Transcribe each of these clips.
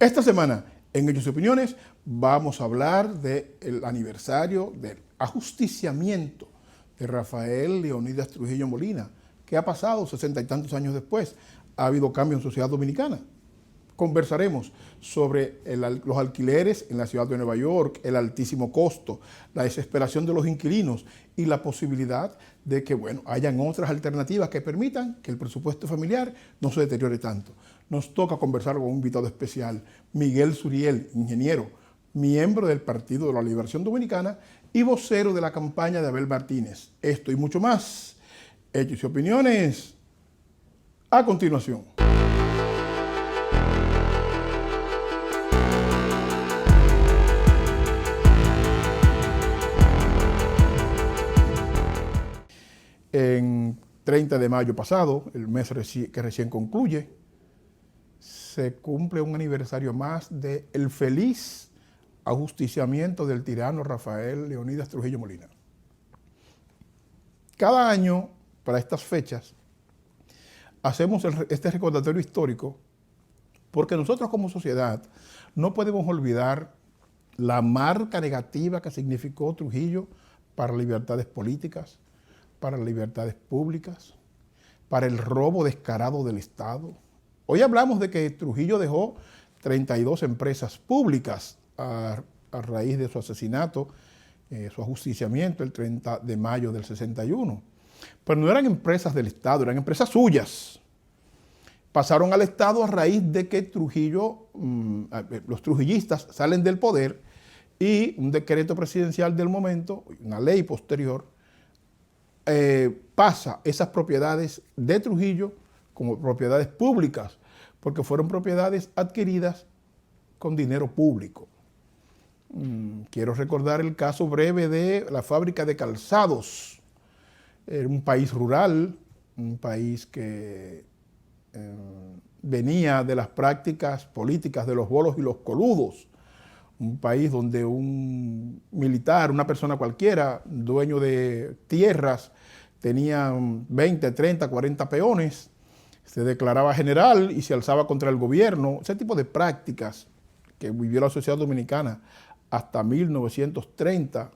Esta semana, en Hechos y Opiniones, vamos a hablar del aniversario del ajusticiamiento de Rafael Leonidas Trujillo Molina. ¿Qué ha pasado 60 y tantos años después? ¿Ha habido cambio en sociedad dominicana? Conversaremos sobre los alquileres en la ciudad de Nueva York, el altísimo costo, la desesperación de los inquilinos y la posibilidad de que, hayan otras alternativas que permitan que el presupuesto familiar no se deteriore tanto. Nos toca conversar con un invitado especial, Miguel Suriel, ingeniero, miembro del Partido de la Liberación Dominicana y vocero de la campaña de Abel Martínez. Esto y mucho más. Hechos y Opiniones, a continuación. En 30 de mayo pasado, el mes que recién concluye, se cumple un aniversario más del feliz ajusticiamiento del tirano Rafael Leonidas Trujillo Molina. Cada año, para estas fechas, hacemos este recordatorio histórico porque nosotros como sociedad no podemos olvidar la marca negativa que significó Trujillo para libertades políticas, para las libertades públicas, para el robo descarado del Estado. Hoy hablamos de que Trujillo dejó 32 empresas públicas a raíz de su asesinato, su ajusticiamiento el 30 de mayo del 61. Pero no eran empresas del Estado, eran empresas suyas. Pasaron al Estado a raíz de que Trujillo, los trujillistas salen del poder y un decreto presidencial del momento, una ley posterior, pasa esas propiedades de Trujillo como propiedades públicas, porque fueron propiedades adquiridas con dinero público. Quiero recordar el caso breve de la fábrica de calzados. Era un país rural, un país que venía de las prácticas políticas de los bolos y los coludos. Un país donde un militar, una persona cualquiera, dueño de tierras, tenía 20, 30, 40 peones, se declaraba general y se alzaba contra el gobierno. Ese tipo de prácticas que vivió la sociedad dominicana hasta 1930,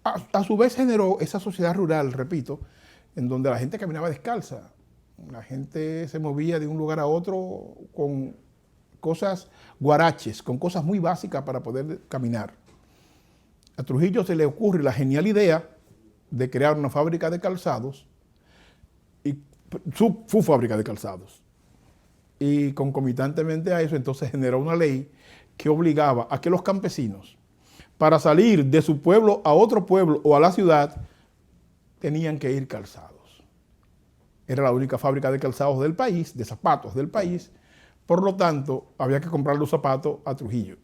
a su vez generó esa sociedad rural, repito, en donde la gente caminaba descalza. La gente se movía de un lugar a otro con cosas guaraches, con cosas muy básicas para poder caminar. A Trujillo se le ocurre la genial idea de crear una fábrica de calzados, y su fábrica de calzados. Y concomitantemente a eso, entonces generó una ley que obligaba a que los campesinos, para salir de su pueblo a otro pueblo o a la ciudad, tenían que ir calzados. Era la única fábrica de calzados del país, de zapatos del país. Por lo tanto, había que comprar los zapatos a Trujillo.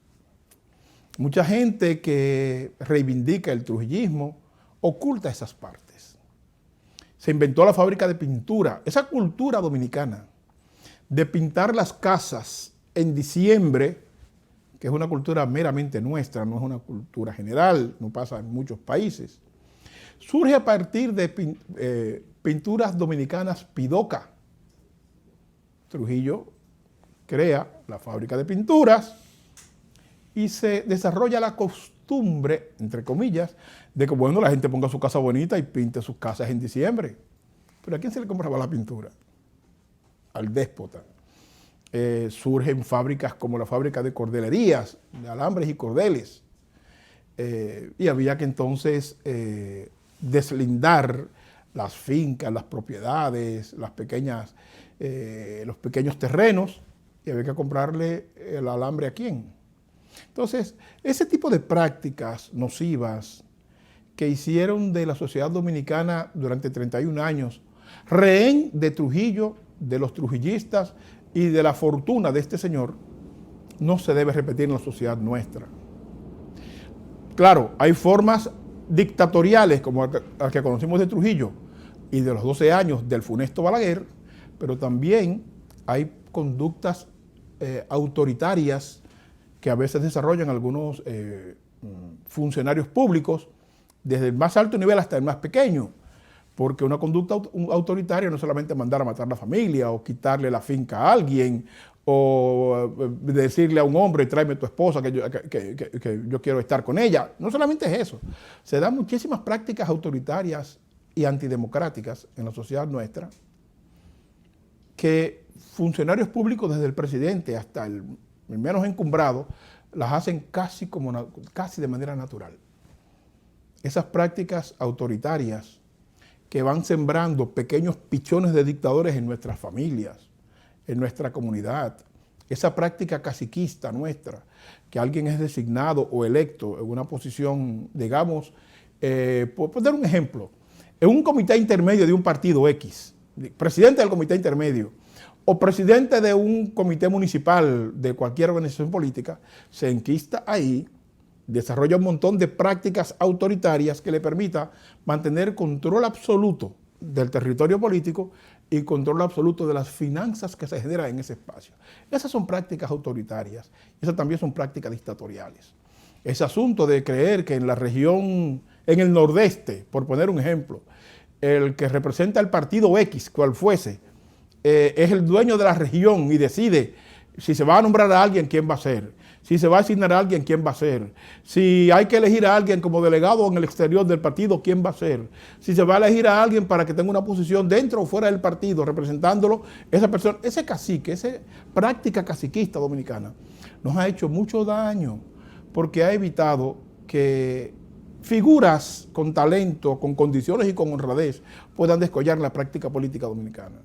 Mucha gente que reivindica el trujillismo oculta esas partes. Se inventó la fábrica de pintura, esa cultura dominicana de pintar las casas en diciembre, que es una cultura meramente nuestra, no es una cultura general, no pasa en muchos países, surge a partir de pinturas dominicanas Pidoca. Trujillo crea la fábrica de pinturas y se desarrolla la costumbre, entre comillas, de que la gente ponga su casa bonita y pinte sus casas en diciembre. ¿Pero a quién se le compraba la pintura? Al déspota. Surgen fábricas como la fábrica de cordelerías, de alambres y cordeles. Y había que entonces deslindar las fincas, las propiedades, los pequeños terrenos, y había que comprarle el alambre a quién. Entonces, ese tipo de prácticas nocivas que hicieron de la sociedad dominicana durante 31 años rehén de Trujillo, de los trujillistas y de la fortuna de este señor, no se debe repetir en la sociedad nuestra. Claro, hay formas dictatoriales como las que conocimos de Trujillo y de los 12 años del funesto Balaguer, pero también hay conductas autoritarias que a veces desarrollan algunos funcionarios públicos, desde el más alto nivel hasta el más pequeño. Porque una conducta autoritaria no es solamente mandar a matar a la familia o quitarle la finca a alguien o decirle a un hombre, tráeme tu esposa que yo quiero estar con ella. No solamente es eso. Se dan muchísimas prácticas autoritarias y antidemocráticas en la sociedad nuestra que funcionarios públicos, desde el presidente hasta el menos encumbrado, las hacen casi de manera natural. Esas prácticas autoritarias que van sembrando pequeños pichones de dictadores en nuestras familias, en nuestra comunidad, esa práctica caciquista nuestra, que alguien es designado o electo en una posición, digamos, por dar un ejemplo, en un comité intermedio de un partido X, presidente del comité intermedio, o presidente de un comité municipal de cualquier organización política, se enquista ahí, desarrolla un montón de prácticas autoritarias que le permita mantener control absoluto del territorio político y control absoluto de las finanzas que se generan en ese espacio. Esas son prácticas autoritarias, esas también son prácticas dictatoriales. Ese asunto de creer que en la región, en el nordeste, por poner un ejemplo, el que representa el partido X, cual fuese, es el dueño de la región y decide si se va a nombrar a alguien, quién va a ser, si se va a asignar a alguien, quién va a ser, si hay que elegir a alguien como delegado en el exterior del partido, quién va a ser, si se va a elegir a alguien para que tenga una posición dentro o fuera del partido, representándolo, esa persona, ese cacique, esa práctica caciquista dominicana, nos ha hecho mucho daño porque ha evitado que figuras con talento, con condiciones y con honradez puedan descollar la práctica política dominicana.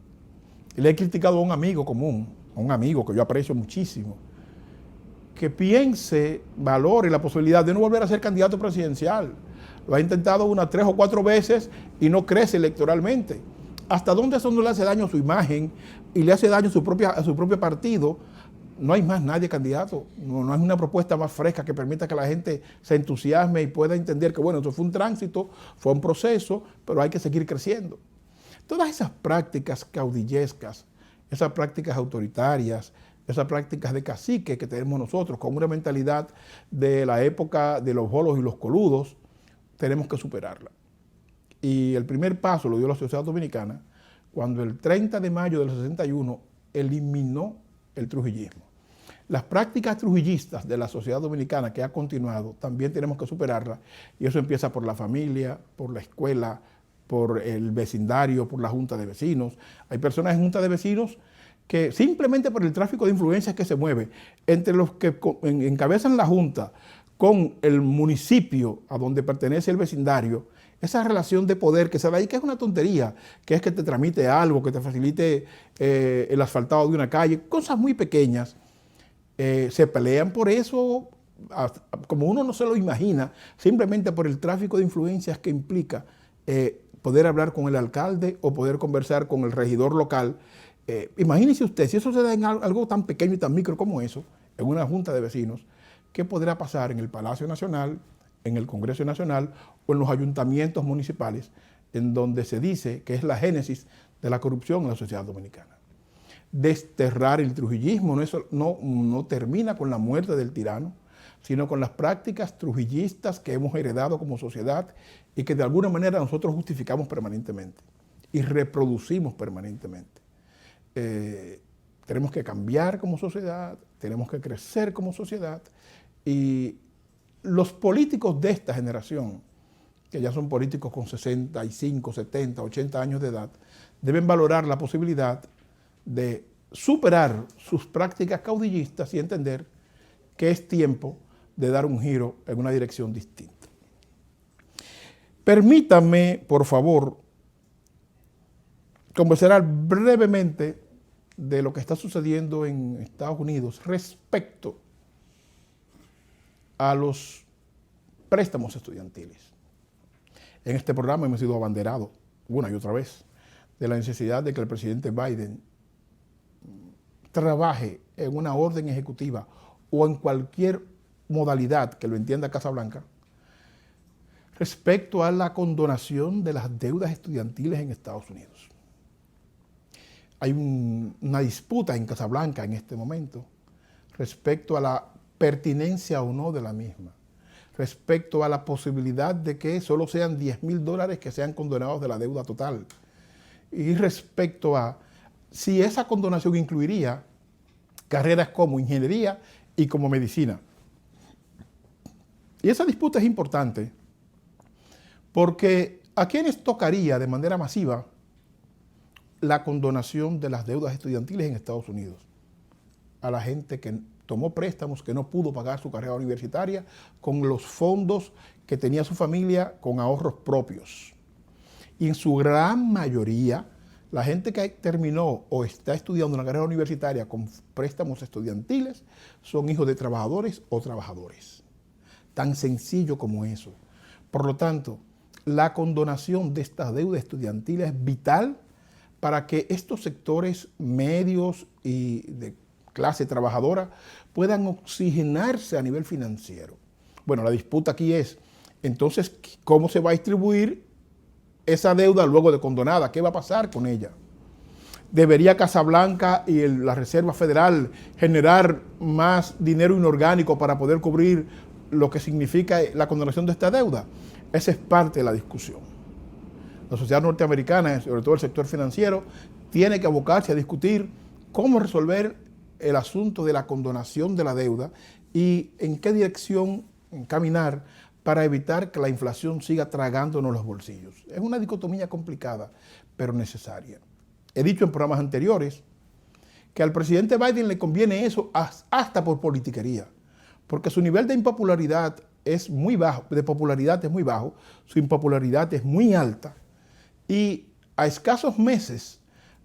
Y le he criticado a un amigo común, a un amigo que yo aprecio muchísimo, que piense, valore la posibilidad de no volver a ser candidato presidencial. Lo ha intentado unas 3 o 4 veces y no crece electoralmente. ¿Hasta dónde eso no le hace daño a su imagen y le hace daño a su propio partido? No hay más nadie candidato. No es una propuesta más fresca que permita que la gente se entusiasme y pueda entender que, bueno, eso fue un tránsito, fue un proceso, pero hay que seguir creciendo. Todas esas prácticas caudillescas, esas prácticas autoritarias, esas prácticas de cacique que tenemos nosotros con una mentalidad de la época de los bolos y los coludos, tenemos que superarla. Y el primer paso lo dio la sociedad dominicana cuando el 30 de mayo del 61 eliminó el trujillismo. Las prácticas trujillistas de la sociedad dominicana que ha continuado, también tenemos que superarla, y eso empieza por la familia, por la escuela, por el vecindario, por la junta de vecinos. Hay personas en junta de vecinos que simplemente por el tráfico de influencias que se mueve entre los que encabezan la junta con el municipio a donde pertenece el vecindario, esa relación de poder que se da ahí, que es una tontería, que es que te tramite algo, que te facilite el asfaltado de una calle, cosas muy pequeñas, se pelean por eso, como uno no se lo imagina, simplemente por el tráfico de influencias que implica poder hablar con el alcalde o poder conversar con el regidor local. Imagínese usted, si eso se da en algo tan pequeño y tan micro como eso, en una junta de vecinos, ¿qué podrá pasar en el Palacio Nacional, en el Congreso Nacional o en los ayuntamientos municipales, en donde se dice que es la génesis de la corrupción en la sociedad dominicana? Desterrar el trujillismo no termina con la muerte del tirano, sino con las prácticas trujillistas que hemos heredado como sociedad y que de alguna manera nosotros justificamos permanentemente y reproducimos permanentemente. Tenemos que cambiar como sociedad, tenemos que crecer como sociedad, y los políticos de esta generación, que ya son políticos con 65, 70, 80 años de edad, deben valorar la posibilidad de superar sus prácticas caudillistas y entender que es tiempo de dar un giro en una dirección distinta. Permítanme, por favor, conversar brevemente de lo que está sucediendo en Estados Unidos respecto a los préstamos estudiantiles. En este programa hemos sido abanderados una y otra vez de la necesidad de que el presidente Biden trabaje en una orden ejecutiva o en cualquier modalidad que lo entienda Casa Blanca respecto a la condonación de las deudas estudiantiles en Estados Unidos. Hay una disputa en Casa Blanca en este momento respecto a la pertinencia o no de la misma, respecto a la posibilidad de que solo sean $10,000 que sean condonados de la deuda total. Y respecto a si esa condonación incluiría carreras como ingeniería y como medicina. Y esa disputa es importante porque ¿a quiénes tocaría de manera masiva la condonación de las deudas estudiantiles en Estados Unidos? A la gente que tomó préstamos, que no pudo pagar su carrera universitaria con los fondos que tenía su familia con ahorros propios. Y en su gran mayoría, la gente que terminó o está estudiando una carrera universitaria con préstamos estudiantiles son hijos de trabajadores o trabajadores. Tan sencillo como eso. Por lo tanto, la condonación de estas deudas estudiantiles es vital para que estos sectores medios y de clase trabajadora puedan oxigenarse a nivel financiero. Bueno, la disputa aquí es, entonces, ¿cómo se va a distribuir esa deuda luego de condonada? ¿Qué va a pasar con ella? ¿Debería Casablanca y la Reserva Federal generar más dinero inorgánico para poder cubrir lo que significa la condonación de esta deuda? Esa es parte de la discusión. La sociedad norteamericana, sobre todo el sector financiero, tiene que abocarse a discutir cómo resolver el asunto de la condonación de la deuda y en qué dirección caminar para evitar que la inflación siga tragándonos los bolsillos. Es una dicotomía complicada, pero necesaria. He dicho en programas anteriores que al presidente Biden le conviene eso hasta por politiquería, porque su nivel de impopularidad es muy bajo, su impopularidad es muy alta, y a escasos meses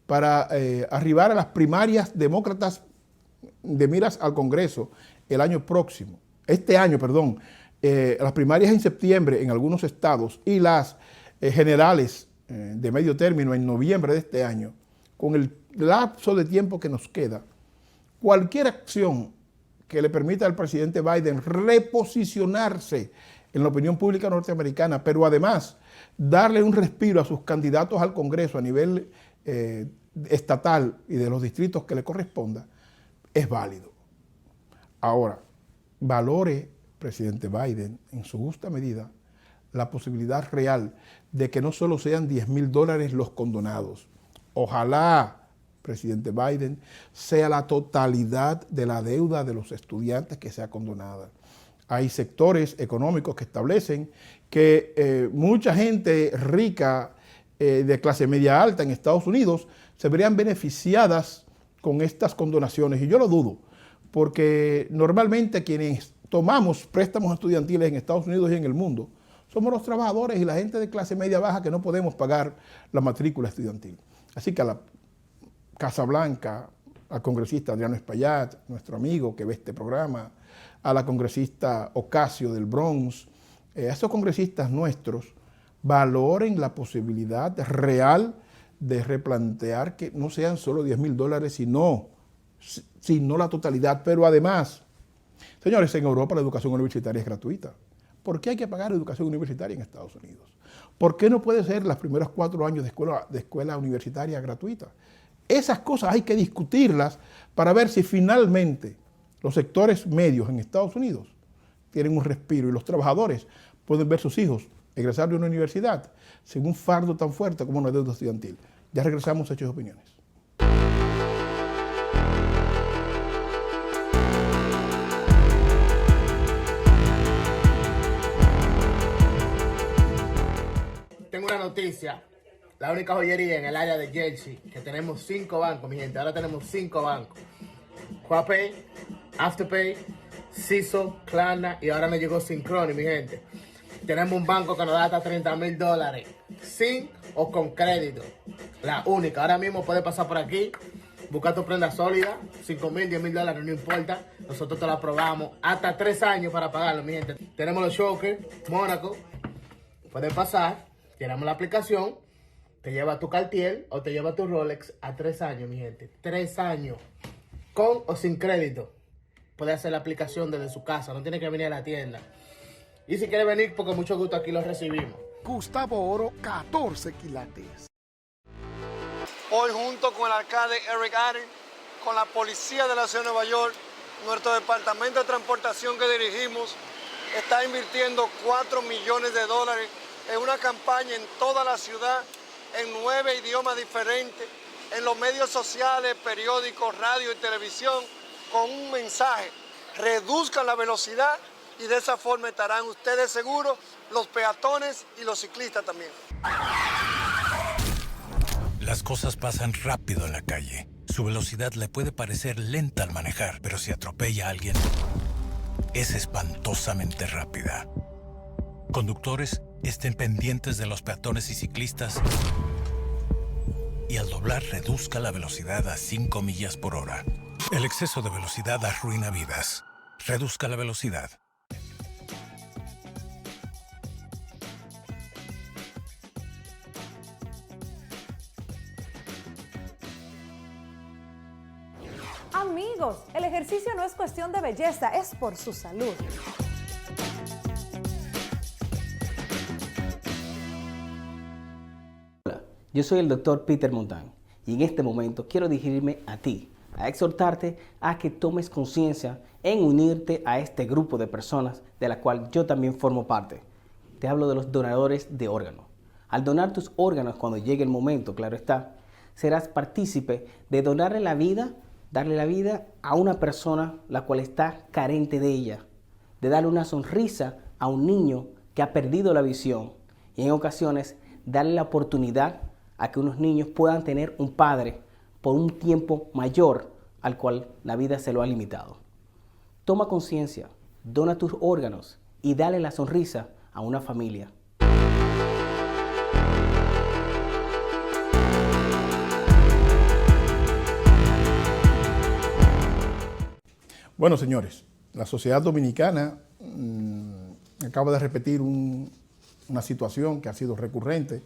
para arribar a las primarias demócratas de miras al Congreso este año, las primarias en septiembre en algunos estados y las generales de medio término en noviembre de este año, con el lapso de tiempo que nos queda, cualquier acción que le permita al presidente Biden reposicionarse en la opinión pública norteamericana, pero además darle un respiro a sus candidatos al Congreso a nivel estatal y de los distritos que le corresponda, es válido. Ahora, valore, presidente Biden, en su justa medida, la posibilidad real de que no solo sean $10,000 los condonados. Ojalá, presidente Biden, sea la totalidad de la deuda de los estudiantes que sea condonada. Hay sectores económicos que establecen que mucha gente rica de clase media alta en Estados Unidos se verían beneficiadas con estas condonaciones, y yo lo dudo, porque normalmente quienes tomamos préstamos estudiantiles en Estados Unidos y en el mundo somos los trabajadores y la gente de clase media baja que no podemos pagar la matrícula estudiantil. Así que a la Casa Blanca, al congresista Adriano Espaillat, nuestro amigo que ve este programa, a la congresista Ocasio del Bronx, a esos congresistas nuestros, valoren la posibilidad real de replantear que no sean solo $10,000, sino la totalidad. Pero además, señores, en Europa la educación universitaria es gratuita. ¿Por qué hay que pagar educación universitaria en Estados Unidos? ¿Por qué no puede ser los primeros 4 años de escuela universitaria gratuita? Esas cosas hay que discutirlas para ver si finalmente los sectores medios en Estados Unidos tienen un respiro y los trabajadores pueden ver sus hijos egresar de una universidad sin un fardo tan fuerte como una deuda estudiantil. Ya regresamos a Hechos y Opiniones. Tengo una noticia, la única joyería en el área de Jersey, que tenemos 5 bancos, mi gente, ahora tenemos 5 bancos. Quapay, Afterpay, CISO, Klarna y ahora nos llegó Synchrony, mi gente. Tenemos un banco que nos da hasta $30,000, sin o con crédito. La única, ahora mismo puedes pasar por aquí, buscar tu prenda sólida, $5,000, $10,000, no importa. Nosotros te lo aprobamos hasta 3 años para pagarlo, mi gente. Tenemos los Shockers, Mónaco, puedes pasar, tiramos la aplicación, te lleva tu Cartier o te lleva tu Rolex a 3 años, mi gente. 3 años, con o sin crédito. Puede hacer la aplicación desde su casa, no tiene que venir a la tienda. Y si quiere venir, porque mucho gusto aquí lo recibimos. Gustavo Oro, 14 quilates. Hoy junto con el alcalde Eric Adams, con la policía de la ciudad de Nueva York, nuestro departamento de transportación que dirigimos, está invirtiendo $4 millones en una campaña en toda la ciudad, en 9 idiomas diferentes, en los medios sociales, periódicos, radio y televisión, con un mensaje: reduzcan la velocidad, y de esa forma estarán ustedes seguros, los peatones y los ciclistas también. Las cosas pasan rápido en la calle. Su velocidad le puede parecer lenta al manejar, pero si atropella a alguien, es espantosamente rápida. Conductores, estén pendientes de los peatones y ciclistas y al doblar reduzca la velocidad a 5 millas por hora. El exceso de velocidad arruina vidas. Reduzca la velocidad. Amigos, el ejercicio no es cuestión de belleza, es por su salud. Hola, yo soy el Dr. Peter Montán y en este momento quiero dirigirme a ti, a exhortarte a que tomes conciencia en unirte a este grupo de personas de la cual yo también formo parte. Te hablo de los donadores de órganos. Al donar tus órganos cuando llegue el momento, claro está, serás partícipe de darle la vida a una persona la cual está carente de ella, de darle una sonrisa a un niño que ha perdido la visión y en ocasiones darle la oportunidad a que unos niños puedan tener un padre por un tiempo mayor al cual la vida se lo ha limitado. Toma conciencia, dona tus órganos y dale la sonrisa a una familia. Bueno, señores, la sociedad dominicana acaba de repetir una situación que ha sido recurrente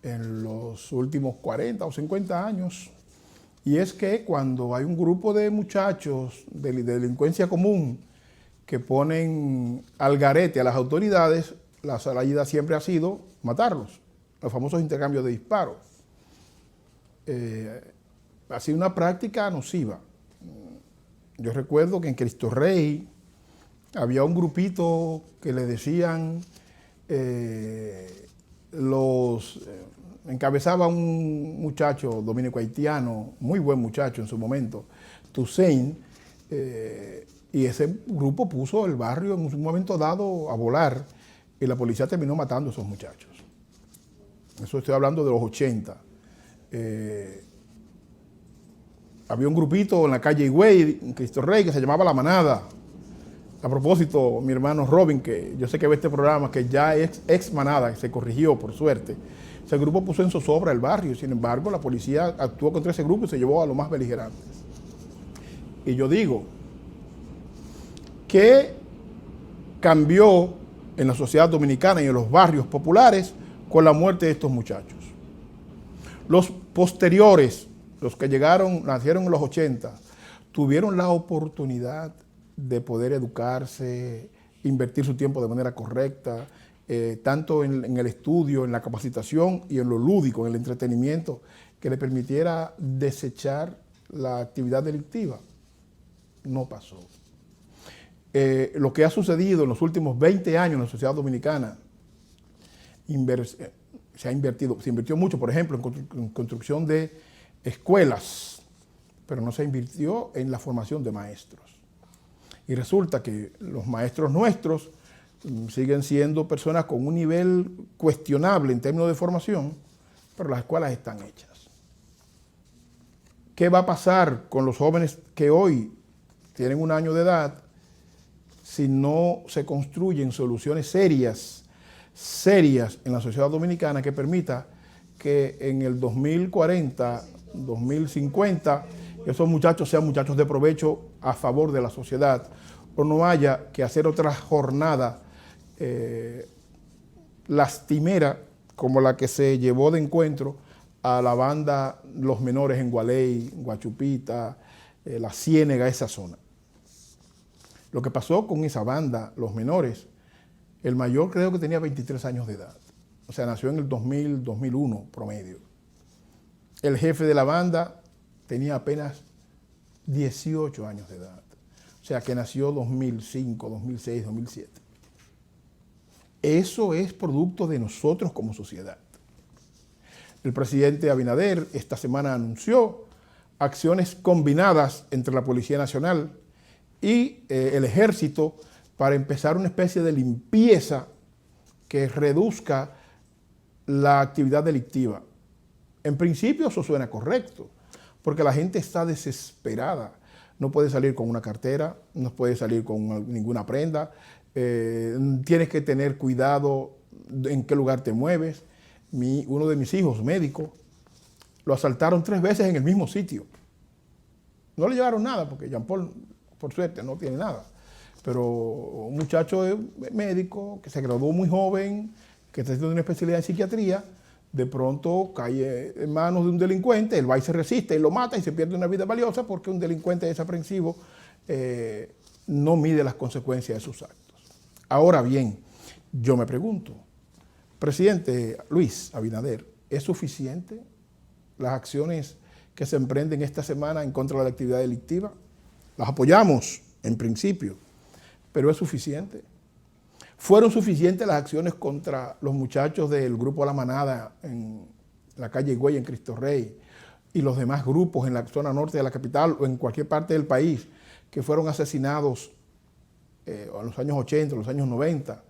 en los últimos 40 o 50 años, y es que cuando hay un grupo de muchachos de delincuencia común que ponen al garete a las autoridades, la salida siempre ha sido matarlos, los famosos intercambios de disparos. Ha sido una práctica nociva. Yo recuerdo que en Cristo Rey había un grupito que le decían, encabezaba un muchacho dominico haitiano, muy buen muchacho en su momento, Toussaint, y ese grupo puso el barrio en un momento dado a volar y la policía terminó matando a esos muchachos. Eso estoy hablando de los 80. Había un grupito en la calle Higüey, en Cristo Rey, que se llamaba La Manada. A propósito, mi hermano Robin, que yo sé que ve este programa, que ya es ex Manada, que se corrigió por suerte. Ese grupo puso en zozobra el barrio, sin embargo, la policía actuó contra ese grupo y se llevó a los más beligerantes. Y yo digo, ¿qué cambió en la sociedad dominicana y en los barrios populares con la muerte de estos muchachos? Los posteriores, los que nacieron en los 80, tuvieron la oportunidad de poder educarse, invertir su tiempo de manera correcta, tanto en el estudio, en la capacitación y en lo lúdico, en el entretenimiento, que le permitiera desechar la actividad delictiva. No pasó. Lo que ha sucedido en los últimos 20 años en la sociedad dominicana, se invirtió mucho, por ejemplo, en construcción de escuelas, pero no se invirtió en la formación de maestros. Y resulta que los maestros nuestros siguen siendo personas con un nivel cuestionable en términos de formación, pero las escuelas están hechas. ¿Qué va a pasar con los jóvenes que hoy tienen 1 año de edad si no se construyen soluciones serias en la sociedad dominicana que permita que en el 2040, 2050, esos muchachos sean muchachos de provecho a favor de la sociedad, o no haya que hacer otra jornada lastimera como la que se llevó de encuentro a la banda Los Menores en Gualey, Guachupita, La Ciénega, esa zona. Lo que pasó con esa banda, Los Menores, el mayor creo que tenía 23 años de edad, o sea, nació en el 2000, 2001 promedio. El jefe de la banda tenía apenas 18 años de edad, o sea que nació 2005, 2006, 2007. Eso es producto de nosotros como sociedad. El presidente Abinader esta semana anunció acciones combinadas entre la Policía Nacional y el Ejército para empezar una especie de limpieza que reduzca la actividad delictiva. En principio eso suena correcto, porque la gente está desesperada. No puede salir con una cartera, no puede salir con ninguna prenda, tienes que tener cuidado en qué lugar te mueves. Uno de mis hijos, médico, lo asaltaron 3 veces en el mismo sitio. No le llevaron nada, porque Jean Paul, por suerte, no tiene nada. Pero un muchacho médico que se graduó muy joven, que está haciendo una especialidad en psiquiatría, de pronto cae en manos de un delincuente, él va y se resiste y lo mata y se pierde una vida valiosa porque un delincuente desaprensivo no mide las consecuencias de sus actos. Ahora bien, yo me pregunto, presidente Luis Abinader, ¿es suficiente las acciones que se emprenden esta semana en contra de la actividad delictiva? Las apoyamos en principio, pero ¿es suficiente? ¿Fueron suficientes las acciones contra los muchachos del grupo La Manada en la calle Higüey, en Cristo Rey, y los demás grupos en la zona norte de la capital o en cualquier parte del país que fueron asesinados en los años 80, en los años 90,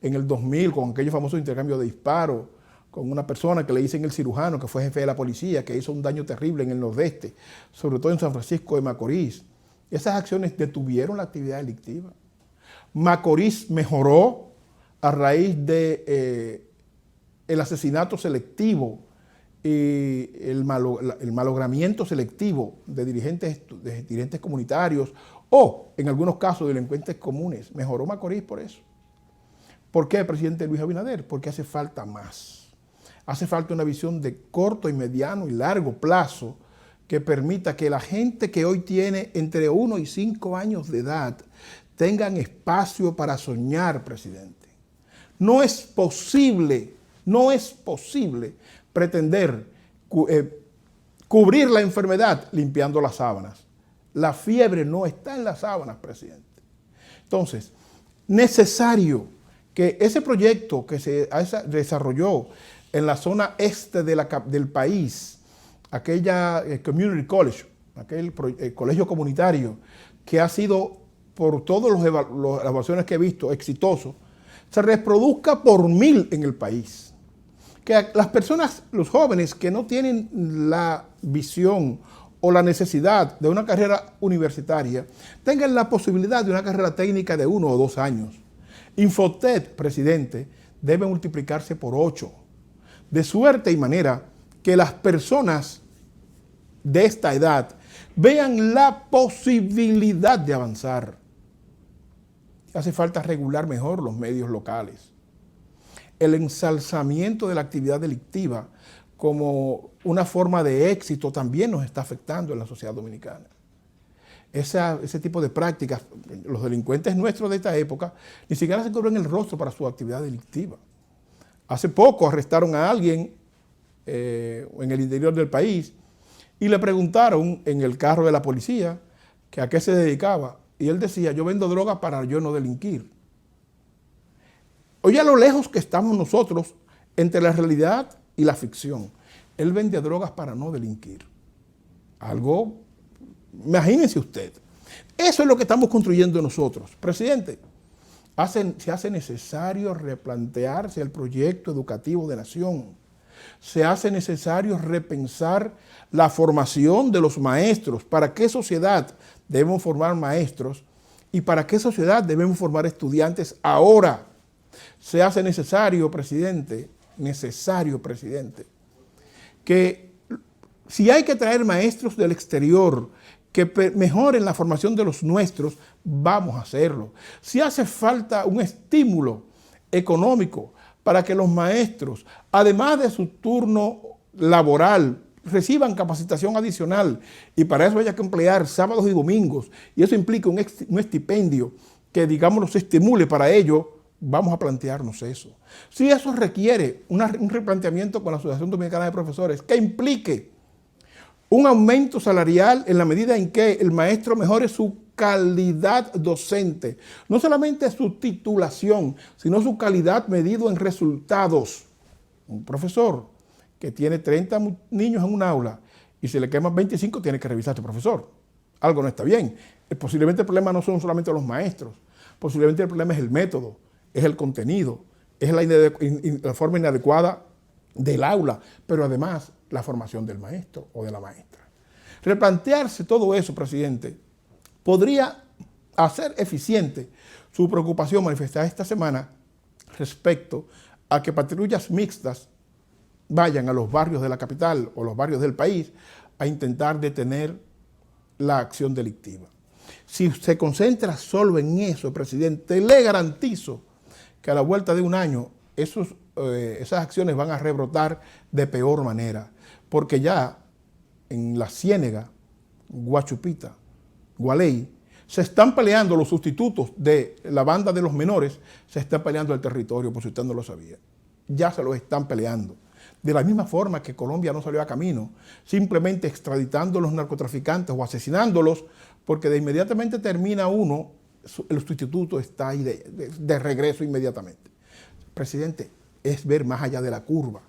en el 2000, con aquellos famosos intercambios de disparos, con una persona que le dicen el cirujano, que fue jefe de la policía, que hizo un daño terrible en el nordeste, sobre todo en San Francisco de Macorís? Esas acciones detuvieron la actividad delictiva. Macorís mejoró a raíz de el asesinato selectivo y el malogramiento selectivo de dirigentes comunitarios o, en algunos casos, delincuentes comunes. Mejoró Macorís por eso. ¿Por qué, presidente Luis Abinader? Porque hace falta más. Hace falta una visión de corto y mediano y largo plazo que permita que la gente que hoy tiene entre 1 y 5 años de edad tengan espacio para soñar, presidente. No es posible pretender cubrir la enfermedad limpiando las sábanas. La fiebre no está en las sábanas, presidente. Entonces, necesario que ese proyecto que se desarrolló en la zona este del país, aquella Community College, aquel colegio comunitario que ha sido, por todas las evaluaciones que he visto, exitoso, se reproduzca por 1000 en el país. Que las personas, los jóvenes que no tienen la visión o la necesidad de una carrera universitaria, tengan la posibilidad de una carrera técnica de 1 o 2 años. Infotec, presidente, debe multiplicarse por 8, de suerte y manera que las personas de esta edad vean la posibilidad de avanzar. Hace falta regular mejor los medios locales. El ensalzamiento de la actividad delictiva como una forma de éxito también nos está afectando en la sociedad dominicana. Ese tipo de prácticas, los delincuentes nuestros de esta época ni siquiera se cubren el rostro para su actividad delictiva. Hace poco arrestaron a alguien en el interior del país y le preguntaron en el carro de la policía que a qué se dedicaba. Y él decía, yo vendo droga para yo no delinquir. Oye, a lo lejos que estamos nosotros entre la realidad y la ficción. Él vende drogas para no delinquir. Algo, imagínense usted. Eso es lo que estamos construyendo nosotros. Presidente, se hace necesario replantearse el proyecto educativo de nación. Se hace necesario repensar la formación de los maestros. ¿Para qué sociedad debemos formar maestros? ¿Y para qué sociedad debemos formar estudiantes ahora? Se hace necesario, presidente, que si hay que traer maestros del exterior que mejoren la formación de los nuestros, vamos a hacerlo. Si hace falta un estímulo económico para que los maestros, además de su turno laboral, reciban capacitación adicional y para eso haya que emplear sábados y domingos y eso implica un estipendio que, digamos, los estimule para ello, vamos a plantearnos eso. Si eso requiere un replanteamiento con la Asociación Dominicana de Profesores que implique un aumento salarial en la medida en que el maestro mejore su calidad docente. No solamente su titulación, sino su calidad medido en resultados. Un profesor que tiene 30 niños en un aula y se le queman 25, tiene que revisar a este profesor. Algo no está bien. Posiblemente el problema no son solamente los maestros. Posiblemente el problema es el método, es el contenido, es la forma inadecuada del aula, pero además la formación del maestro o de la maestra. Replantearse todo eso, presidente, podría hacer eficiente su preocupación manifestada esta semana respecto a que patrullas mixtas vayan a los barrios de la capital o los barrios del país a intentar detener la acción delictiva. Si se concentra solo en eso, presidente, le garantizo que a la vuelta de un año esas acciones van a rebrotar de peor manera, porque ya en La Ciénega, Guachupita, Gualey, se están peleando los sustitutos de la banda de los menores, se están peleando el territorio, por si usted no lo sabía. Ya se los están peleando. De la misma forma que Colombia no salió a camino, simplemente extraditando a los narcotraficantes o asesinándolos, porque de inmediatamente termina uno, el sustituto está ahí de regreso inmediatamente. Presidente, es ver más allá de la curva.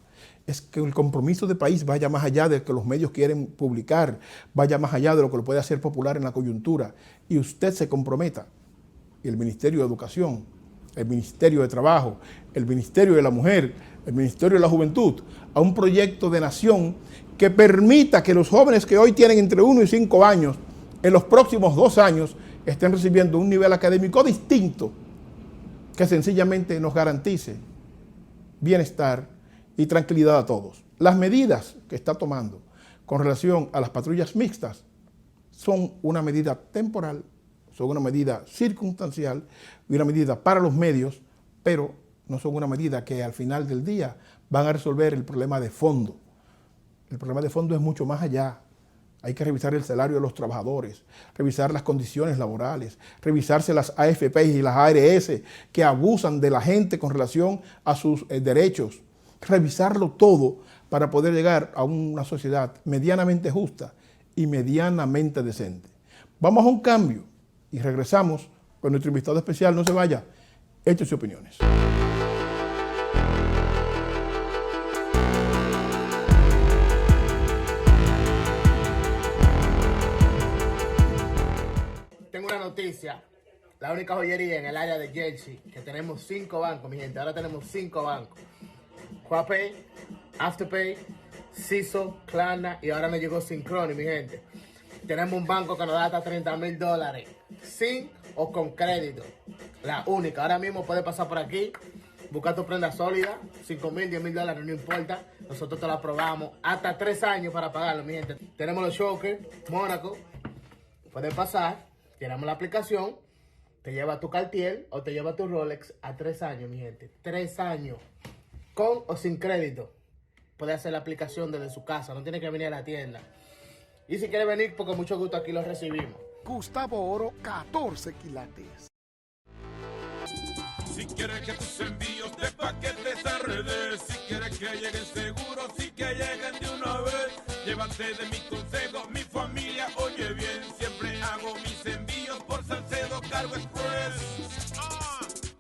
Es que el compromiso de país vaya más allá de lo que los medios quieren publicar, vaya más allá de lo que lo puede hacer popular en la coyuntura. Y usted se comprometa, y el Ministerio de Educación, el Ministerio de Trabajo, el Ministerio de la Mujer, el Ministerio de la Juventud, a un proyecto de nación que permita que los jóvenes que hoy tienen entre 1 y 5 años, en los próximos 2 años, estén recibiendo un nivel académico distinto que sencillamente nos garantice bienestar y tranquilidad a todos. Las medidas que está tomando con relación a las patrullas mixtas son una medida temporal, son una medida circunstancial y una medida para los medios, pero no son una medida que al final del día van a resolver el problema de fondo. El problema de fondo es mucho más allá. Hay que revisar el salario de los trabajadores, revisar las condiciones laborales, revisarse las AFP y las ARS que abusan de la gente con relación a sus derechos. Revisarlo todo para poder llegar a una sociedad medianamente justa y medianamente decente. Vamos a un cambio y regresamos con nuestro invitado especial. No se vaya, eche sus opiniones. Tengo una noticia. La única joyería en el área de Jersey que tenemos 5 bancos, mi gente. Ahora tenemos 5 bancos. QuaPay, Afterpay, CISO, Klarna y ahora me llegó Synchrony, mi gente. Tenemos un banco que nos da hasta $30,000, sin o con crédito. La única. Ahora mismo puedes pasar por aquí, buscar tu prenda sólida, $5,000, $10,000, no importa. Nosotros te la aprobamos hasta 3 años para pagarlo, mi gente. Tenemos los Shockers, Mónaco. Puedes pasar, tenemos la aplicación, te lleva tu Cartier o te lleva tu Rolex a 3 años, mi gente. 3 años. Con o sin crédito. Puede hacer la aplicación desde su casa, no tiene que venir a la tienda. Y si quiere venir, pues con mucho gusto aquí lo recibimos. Gustavo Oro, 14 quilates. Si quieres que tus envíos de paquetes a redes, si quieres que lleguen seguros, si que lleguen de una vez, llévate de mi consejo, mi familia oye bien, siempre hago mis envíos por Salcedo Cargo Express.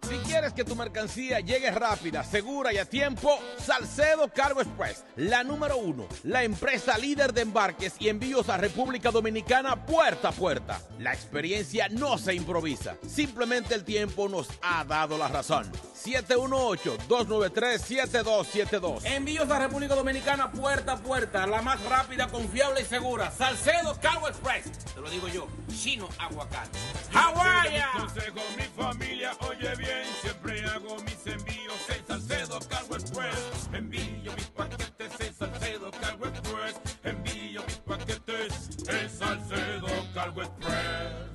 Si quieres que tu mercancía llegue rápida, segura y a tiempo, Salcedo Cargo Express, la número 1, la empresa líder de embarques y envíos a República Dominicana puerta a puerta. La experiencia no se improvisa, simplemente el tiempo nos ha dado la razón. 718-293-7272. Envíos a República Dominicana puerta a puerta, la más rápida, confiable y segura. Salcedo Cargo Express, te lo digo yo, Chino Aguacate. ¡Hawái! Consejo, mi familia oye bien, siempre hago mis envíos en Salcedo Cargo Express. Envío mis paquetes en Salcedo Cargo Express. Envío mis paquetes en Salcedo Cargo Express.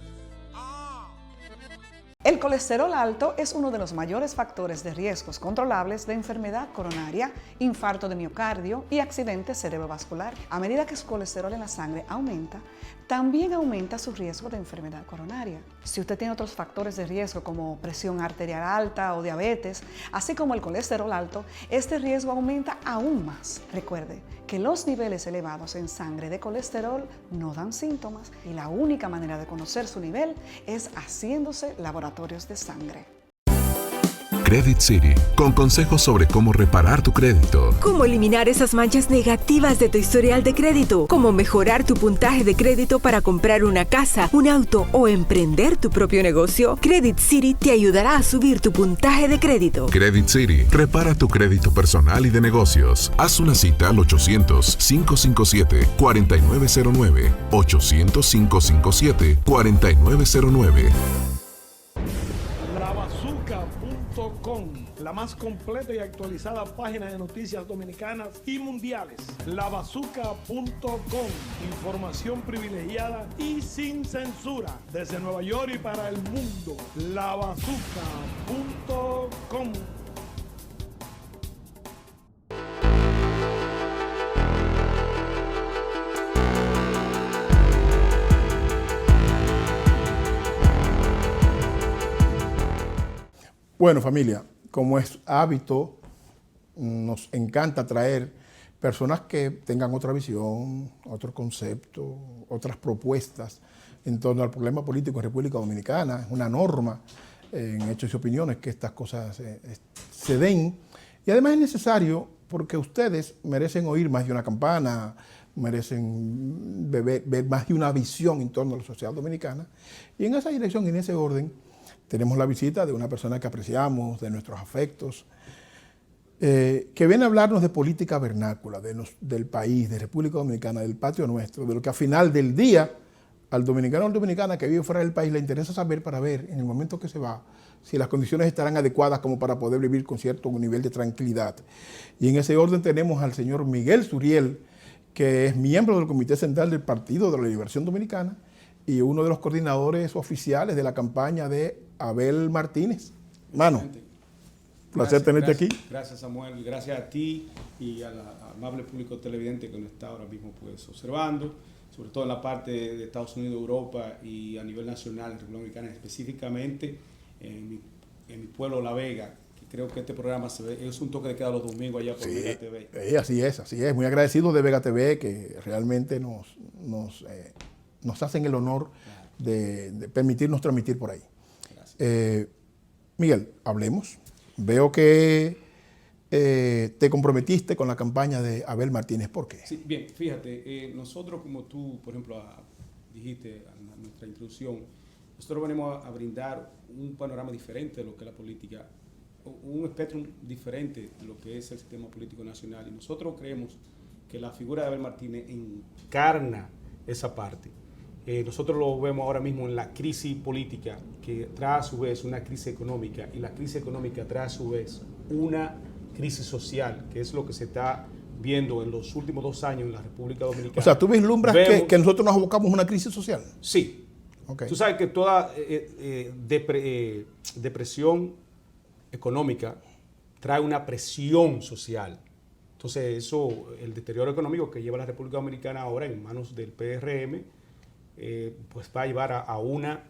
El El colesterol alto es uno de los mayores factores de riesgos controlables de enfermedad coronaria, infarto de miocardio y accidente cerebrovascular. A medida que su colesterol en la sangre aumenta, también aumenta su riesgo de enfermedad coronaria. Si usted tiene otros factores de riesgo como presión arterial alta o diabetes, así como el colesterol alto, este riesgo aumenta aún más. Recuerde que los niveles elevados en sangre de colesterol no dan síntomas y la única manera de conocer su nivel es haciéndose laboratorios de sangre. Credit City, con consejos sobre cómo reparar tu crédito. Cómo eliminar esas manchas negativas de tu historial de crédito. Cómo mejorar tu puntaje de crédito para comprar una casa, un auto o emprender tu propio negocio. Credit City te ayudará a subir tu puntaje de crédito. Credit City, repara tu crédito personal y de negocios. Haz una cita al 800-557-4909. 800-557-4909. La más completa y actualizada página de noticias dominicanas y mundiales. Lavazooka.com. Información privilegiada y sin censura. Desde Nueva York y para el mundo. Lavazooka.com. Bueno, familia, como es hábito, nos encanta traer personas que tengan otra visión, otro concepto, otras propuestas en torno al problema político en República Dominicana. Es una norma en hechos y opiniones que estas cosas se den. Y además es necesario porque ustedes merecen oír más de una campana, merecen ver más de una visión en torno a la sociedad dominicana. Y en esa dirección y en ese orden, tenemos la visita de una persona que apreciamos, de nuestros afectos, que viene a hablarnos de política vernácula, del país, de República Dominicana, del patio nuestro, de lo que al final del día al dominicano o dominicana que vive fuera del país le interesa saber para ver en el momento que se va si las condiciones estarán adecuadas como para poder vivir con cierto nivel de tranquilidad. Y en ese orden tenemos al señor Miguel Suriel, que es miembro del Comité Central del Partido de la Liberación Dominicana y uno de los coordinadores oficiales de la campaña de Abel Martínez. Mano, placer tenerte aquí. Gracias, Samuel. Gracias a ti y al amable público televidente que nos está ahora mismo pues, observando, sobre todo en la parte de Estados Unidos, Europa y a nivel nacional, en República Dominicana, específicamente en mi pueblo, La Vega, que creo que este programa es un toque de queda los domingos allá por Vega TV. Así es. Muy agradecido de Vega TV, que realmente nos hacen el honor de permitirnos transmitir por ahí. Miguel, hablemos. Veo que te comprometiste con la campaña de Abel Martínez. ¿Por qué? Sí, bien, fíjate, nosotros como tú, por ejemplo, dijiste en nuestra introducción, nosotros venimos a brindar un panorama diferente de lo que es la política, un espectro diferente de lo que es el sistema político nacional. Y nosotros creemos que la figura de Abel Martínez encarna esa parte. Nosotros lo vemos ahora mismo en la crisis política, que trae a su vez una crisis económica, y la crisis económica trae a su vez una crisis social, que es lo que se está viendo en los últimos 2 años en la República Dominicana. O sea, ¿tú vislumbras que nosotros nos abocamos a una crisis social? Sí. Okay. Tú sabes que toda depresión económica trae una presión social. Entonces, el deterioro económico que lleva la República Dominicana ahora en manos del PRM, pues va a llevar a una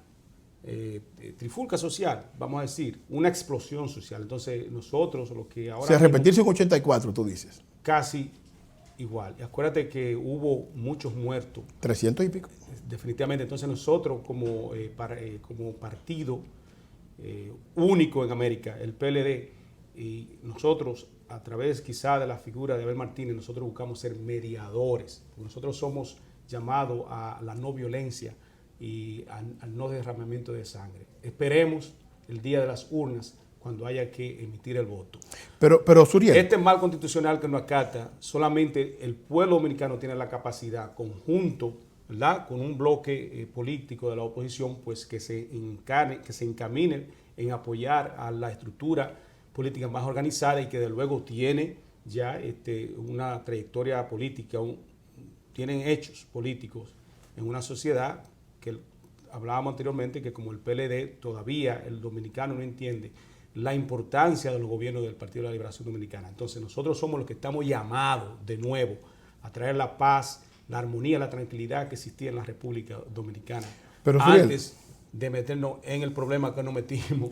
trifulca social, vamos a decir, una explosión social. Entonces nosotros lo que ahora... O sea, repetirse en 84, tú dices. Casi igual. Y acuérdate que hubo muchos muertos. 300 y pico. Definitivamente. Entonces nosotros como partido único en América, el PLD, y nosotros a través quizá de la figura de Abel Martínez, nosotros buscamos ser mediadores. Nosotros somos llamados a la no violencia y al no derramamiento de sangre. Esperemos el día de las urnas cuando haya que emitir el voto. Pero Suriel, este mal constitucional que nos acata, solamente el pueblo dominicano tiene la capacidad, conjunto, ¿verdad?, con un bloque político de la oposición, pues que se encamine en apoyar a la estructura política más organizada y que de luego tiene ya una trayectoria política, tienen hechos políticos en una sociedad que hablábamos anteriormente que como el PLD todavía el dominicano no entiende la importancia de los gobiernos del Partido de la Liberación Dominicana. Entonces nosotros somos los que estamos llamados de nuevo a traer la paz, la armonía, la tranquilidad que existía en la República Dominicana. Pero, antes de meternos en el problema que nos metimos.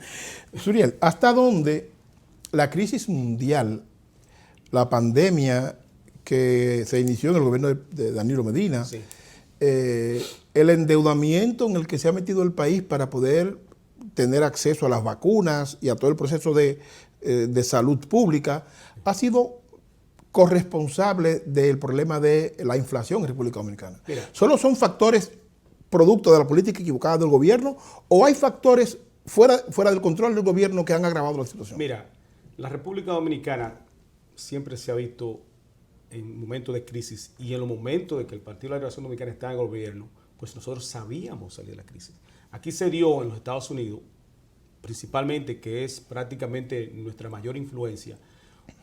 Suriel, ¿hasta dónde la crisis mundial, la pandemia que se inició en el gobierno de Danilo Medina, Sí. El endeudamiento en el que se ha metido el país para poder tener acceso a las vacunas y a todo el proceso de salud pública, ha sido corresponsable del problema de la inflación en República Dominicana? Mira. ¿Solo son factores producto de la política equivocada del gobierno o hay factores fuera del control del gobierno que han agravado la situación? Mira, la República Dominicana siempre se ha visto en momentos de crisis y en los momentos de que el Partido de la Liberación Dominicana está en el gobierno, pues nosotros sabíamos salir de la crisis. Aquí se dio en los Estados Unidos, principalmente, que es prácticamente nuestra mayor influencia,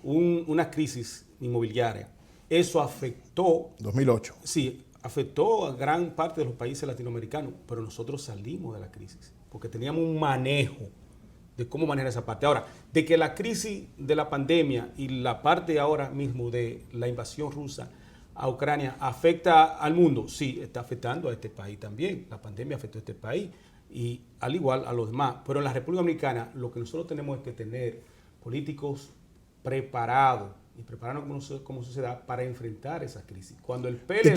una crisis inmobiliaria. Eso afectó... 2008. Sí, afectó a gran parte de los países latinoamericanos, pero nosotros salimos de la crisis porque teníamos un manejo de cómo manejar esa parte. Ahora, de que la crisis de la pandemia y la parte ahora mismo de la invasión rusa a Ucrania afecta al mundo, sí, está afectando a este país también. La pandemia afectó a este país y al igual a los demás. Pero en la República Dominicana lo que nosotros tenemos es que tener políticos preparados y prepararnos como sociedad para enfrentar esa crisis. Cuando el PLD,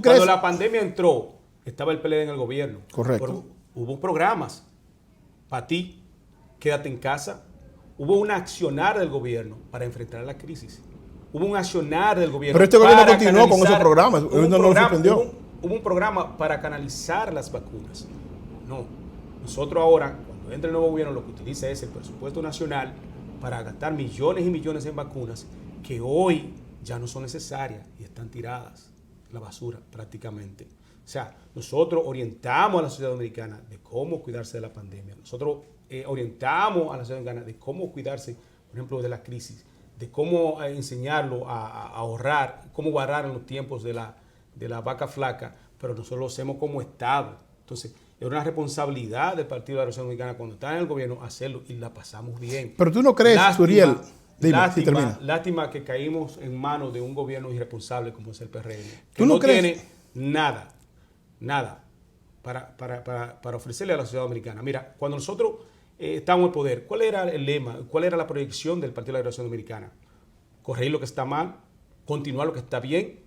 cuando la pandemia entró, estaba el PLD en el gobierno. Correcto. Pero hubo programas para ti, quédate en casa. Hubo un accionar del gobierno para enfrentar la crisis. Hubo un accionar del gobierno. Pero este gobierno continuó con esos programas. No lo suspendió. Hubo un programa para canalizar las vacunas. No. Nosotros ahora, cuando entre el nuevo gobierno, lo que utiliza es el presupuesto nacional para gastar millones y millones en vacunas que hoy ya no son necesarias y están tiradas a la basura prácticamente. O sea, nosotros orientamos a la sociedad dominicana de cómo cuidarse de la pandemia. Nosotros orientamos a la sociedad dominicana de cómo cuidarse, por ejemplo, de la crisis, de cómo enseñarlo a ahorrar, cómo guardar en los tiempos de la vaca flaca, pero nosotros lo hacemos como Estado. Entonces, es una responsabilidad del Partido de la Revolución Dominicana cuando está en el gobierno hacerlo y la pasamos bien. Pero tú no crees, Suriel, lástima que caímos en manos de un gobierno irresponsable como es el PRM, que ¿Tú no crees? tiene nada para ofrecerle a la sociedad dominicana. Mira, cuando nosotros estábamos en el poder, ¿cuál era el lema? ¿Cuál era la proyección del Partido de la Liberación Dominicana? Corregir lo que está mal, continuar lo que está bien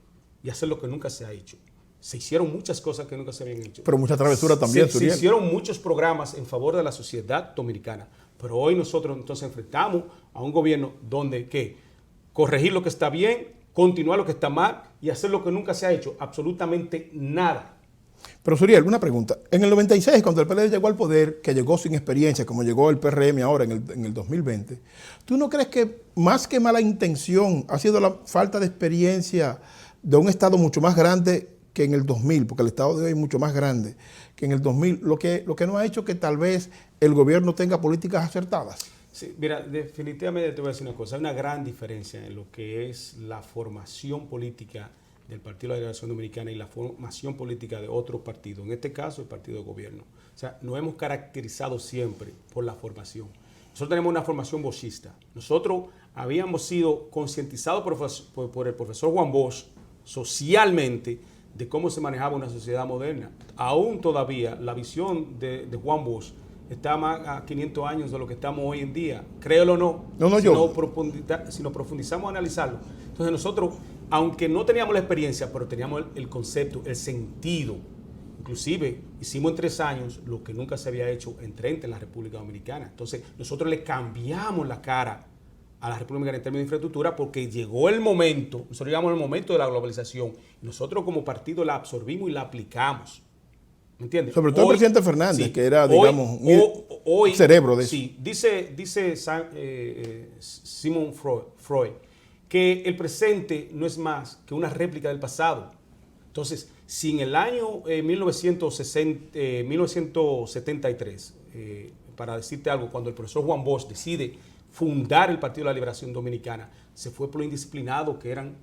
y hacer lo que nunca se ha hecho. Se hicieron muchas cosas que nunca se habían hecho. Pero mucha travesura también, Se hicieron muchos programas en favor de la sociedad dominicana. Pero hoy nosotros entonces enfrentamos a un gobierno donde, ¿qué? Corregir lo que está bien, continuar lo que está mal y hacer lo que nunca se ha hecho. Absolutamente nada. Pero Suriel, una pregunta. En el 96, cuando el PLD llegó al poder, que llegó sin experiencia, como llegó el PRM ahora en el 2020, ¿tú no crees que más que mala intención ha sido la falta de experiencia de un Estado mucho más grande que en el 2000, porque el Estado de hoy es mucho más grande que en el 2000, lo que no ha hecho que tal vez el gobierno tenga políticas acertadas? Sí, mira, definitivamente te voy a decir una cosa. Hay una gran diferencia en lo que es la formación política del Partido de la Liberación Dominicana y la formación política de otros partidos, en este caso el partido de gobierno. O sea, nos hemos caracterizado siempre por la formación. Nosotros tenemos una formación boschista. Nosotros habíamos sido concientizados por el profesor Juan Bosch socialmente de cómo se manejaba una sociedad moderna. Aún todavía la visión de Juan Bosch está más a 500 años de lo que estamos hoy en día. Créelo o no. Si nos profundizamos a analizarlo. Entonces nosotros, aunque no teníamos la experiencia, pero teníamos el concepto, el sentido. Inclusive hicimos en 3 años lo que nunca se había hecho en 30 en la República Dominicana. Entonces nosotros le cambiamos la cara a la República Dominicana en términos de infraestructura porque llegó el momento, nosotros llegamos al momento de la globalización y nosotros como partido la absorbimos y la aplicamos. ¿Me entiendes? Sobre todo el presidente Fernández, que era, digamos, un cerebro de eso. Sí, dice Sigmund Freud que el presente no es más que una réplica del pasado. Entonces, si en el año 1973, para decirte algo, cuando el profesor Juan Bosch decide fundar el Partido de la Liberación Dominicana, se fue por lo indisciplinado que eran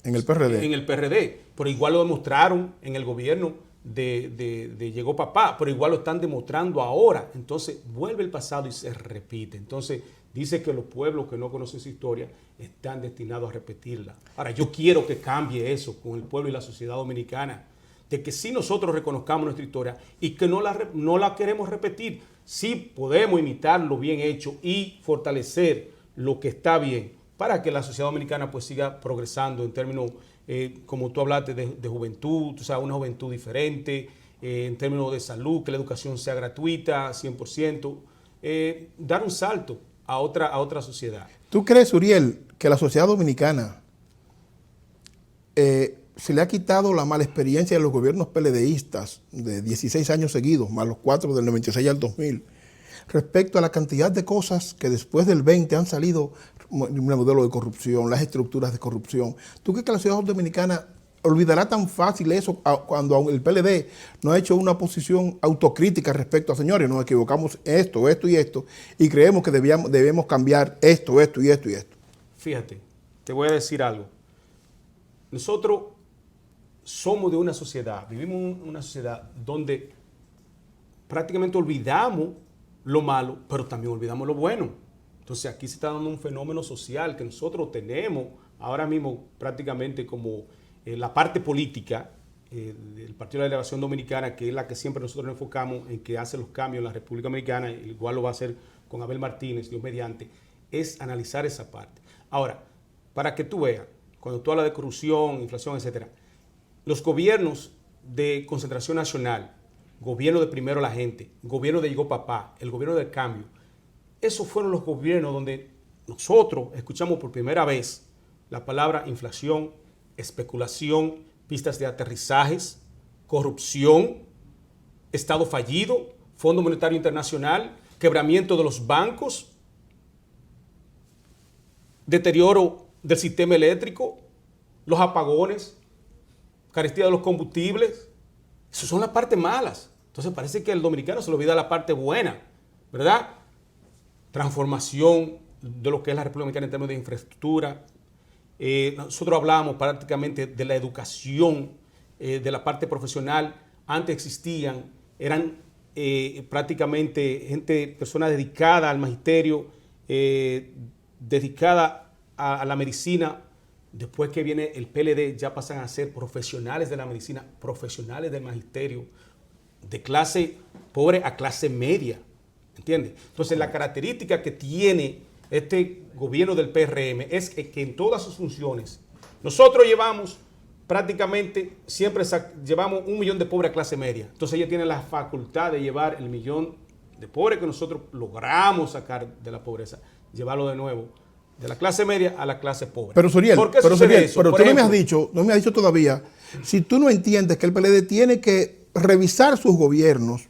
en el PRD. Pero igual lo demostraron en el gobierno de Llegó Papá, pero igual lo están demostrando ahora. Entonces vuelve el pasado y se repite. Entonces dice que los pueblos que no conocen su historia están destinados a repetirla. Ahora, yo quiero que cambie eso con el pueblo y la sociedad dominicana, de que sí nosotros reconozcamos nuestra historia y que no la queremos repetir. Sí podemos imitar lo bien hecho y fortalecer lo que está bien para que la sociedad dominicana pues siga progresando en términos, como tú hablaste, de juventud, o sea, una juventud diferente, en términos de salud, que la educación sea gratuita, 100%, dar un salto a otra sociedad. ¿Tú crees, Uriel, que la sociedad dominicana se le ha quitado la mala experiencia de los gobiernos PLDistas de 16 años seguidos, más los 4 del 96 al 2000, respecto a la cantidad de cosas que después del 20 han salido, el modelo de corrupción, las estructuras de corrupción? ¿Tú crees que la sociedad dominicana olvidará tan fácil eso cuando el PLD no ha hecho una posición autocrítica respecto a, señores, nos equivocamos esto y esto, y creemos que debemos cambiar esto y esto? Fíjate, te voy a decir algo. Nosotros somos de una sociedad, vivimos en una sociedad donde prácticamente olvidamos lo malo, pero también olvidamos lo bueno. Entonces aquí se está dando un fenómeno social que nosotros tenemos ahora mismo prácticamente como la parte política del Partido de la Liberación Dominicana, que es la que siempre nosotros nos enfocamos en que hace los cambios en la República Dominicana, igual lo va a hacer con Abel Martínez, Dios mediante, es analizar esa parte. Ahora, para que tú veas, cuando tú hablas de corrupción, inflación, etcétera, los gobiernos de concentración nacional, gobierno de Primero la Gente, gobierno de Llegó Papá, el gobierno del cambio, esos fueron los gobiernos donde nosotros escuchamos por primera vez la palabra inflación, especulación, pistas de aterrizajes, corrupción, Estado fallido, Fondo Monetario Internacional, quebramiento de los bancos, deterioro del sistema eléctrico, los apagones, carestía de los combustibles. Esas son las partes malas. Entonces parece que al dominicano se le olvida la parte buena, ¿verdad? Transformación de lo que es la República Dominicana en términos de infraestructura. Nosotros hablamos prácticamente de la educación, de la parte profesional. Antes existían, eran prácticamente personas dedicadas al magisterio, dedicadas a la medicina. Después que viene el PLD ya pasan a ser profesionales de la medicina, profesionales del magisterio, de clase pobre a clase media, ¿entiendes? Entonces la característica que tiene este gobierno del PRM es que en todas sus funciones, nosotros llevamos prácticamente, siempre llevamos 1 millón de pobres a clase media. Entonces ella tiene la facultad de llevar el 1 millón de pobres que nosotros logramos sacar de la pobreza, llevarlo de nuevo de la clase media a la clase pobre. Pero Suriel, ¿por qué sucede eso? pero tú no me has dicho todavía, si tú no entiendes que el PLD tiene que revisar sus gobiernos,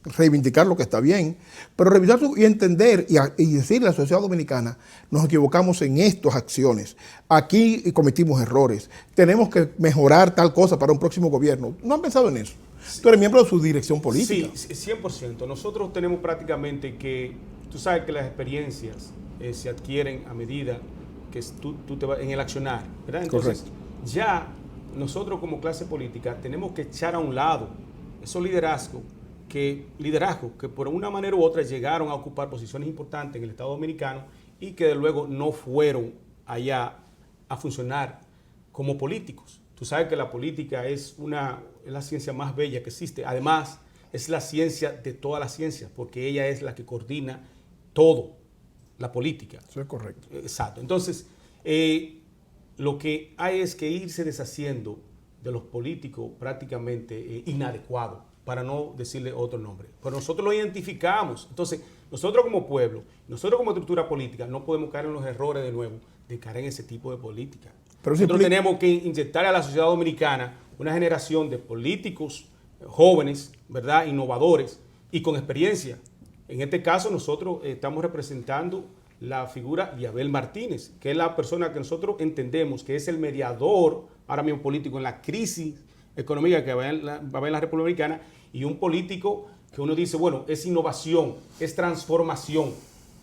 reivindicar lo que está bien, pero revisar y entender y decirle a la sociedad dominicana, nos equivocamos en estas acciones, aquí cometimos errores, tenemos que mejorar tal cosa para un próximo gobierno. ¿No han pensado en eso? Sí. Tú eres miembro de su dirección política. Sí, 100%. Nosotros tenemos prácticamente que, tú sabes que las experiencias se adquieren a medida que tú te vas en el accionar, ¿verdad? Entonces, correcto. Ya nosotros como clase política tenemos que echar a un lado esos liderazgos que por una manera u otra llegaron a ocupar posiciones importantes en el Estado Dominicano y que de luego no fueron allá a funcionar como políticos. Tú sabes que la política es la ciencia más bella que existe. Además, es la ciencia de todas las ciencias, porque ella es la que coordina todo, la política. Eso es correcto. Exacto. Entonces, lo que hay es que irse deshaciendo de los políticos prácticamente inadecuados, para no decirle otro nombre. Pero nosotros lo identificamos. Entonces, nosotros como pueblo, nosotros como estructura política, no podemos caer en los errores de nuevo de caer en ese tipo de política. Pero nosotros tenemos que inyectar a la sociedad dominicana una generación de políticos jóvenes, ¿verdad?, innovadores y con experiencia. En este caso, nosotros estamos representando la figura de Abel Martínez, que es la persona que nosotros entendemos que es el mediador ahora mismo político en la crisis económica que va a haber en la República Dominicana, y un político que uno dice, bueno, es innovación, es transformación,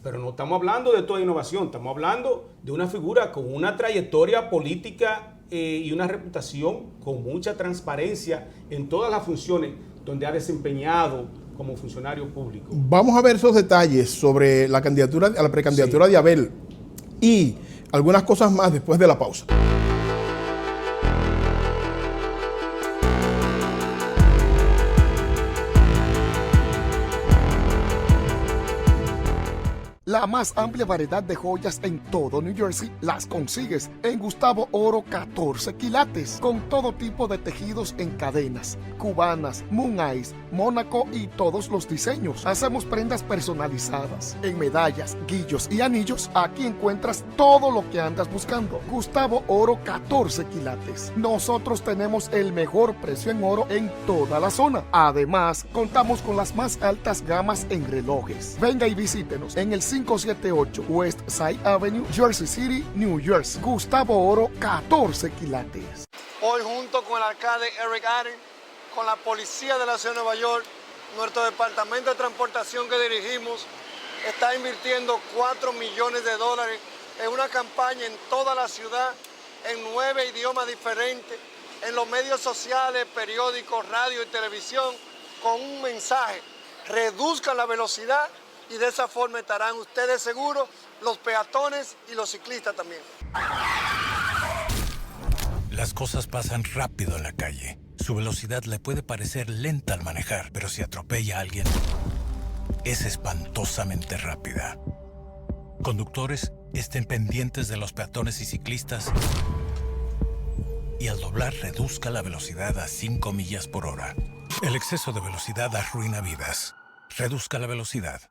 pero no estamos hablando de toda innovación, estamos hablando de una figura con una trayectoria política y una reputación con mucha transparencia en todas las funciones donde ha desempeñado como funcionario público. Vamos a ver esos detalles sobre la candidatura, a la precandidatura de Abel y algunas cosas más después de la pausa. La más amplia variedad de joyas en todo New Jersey las consigues en Gustavo Oro 14 quilates, con todo tipo de tejidos en cadenas, cubanas, Moon Eyes, Mónaco y todos los diseños. Hacemos prendas personalizadas en medallas, guillos y anillos. Aquí encuentras todo lo que andas buscando. Gustavo Oro 14 quilates. Nosotros tenemos el mejor precio en oro en toda la zona. Además, contamos con las más altas gamas en relojes. Venga y visítenos en el 578 West Side Avenue, Jersey City, New Jersey. Gustavo Oro 14 quilates. Hoy junto con el alcalde Eric Adams, con la policía de la ciudad de Nueva York, nuestro departamento de transportación que dirigimos está invirtiendo $4 millones en una campaña en toda la ciudad, en 9 idiomas diferentes, en los medios sociales, periódicos, radio y televisión, con un mensaje: reduzcan la velocidad, y de esa forma estarán ustedes seguros, los peatones y los ciclistas también. Las cosas pasan rápido en la calle. Su velocidad le puede parecer lenta al manejar, pero si atropella a alguien, es espantosamente rápida. Conductores, estén pendientes de los peatones y ciclistas y al doblar reduzca la velocidad a 5 millas por hora. El exceso de velocidad arruina vidas. Reduzca la velocidad.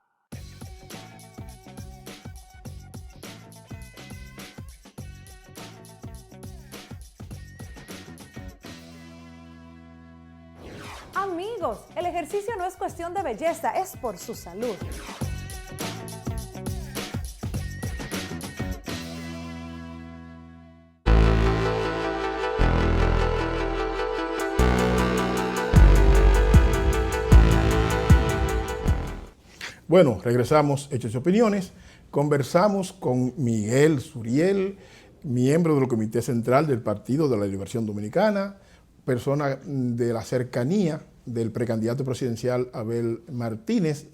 Amigos, el ejercicio no es cuestión de belleza, es por su salud. Bueno, regresamos, Hechos y Opiniones. Conversamos con Miguel Suriel, miembro del Comité Central del Partido de la Liberación Dominicana, persona de la cercanía del precandidato presidencial Abel Martínez,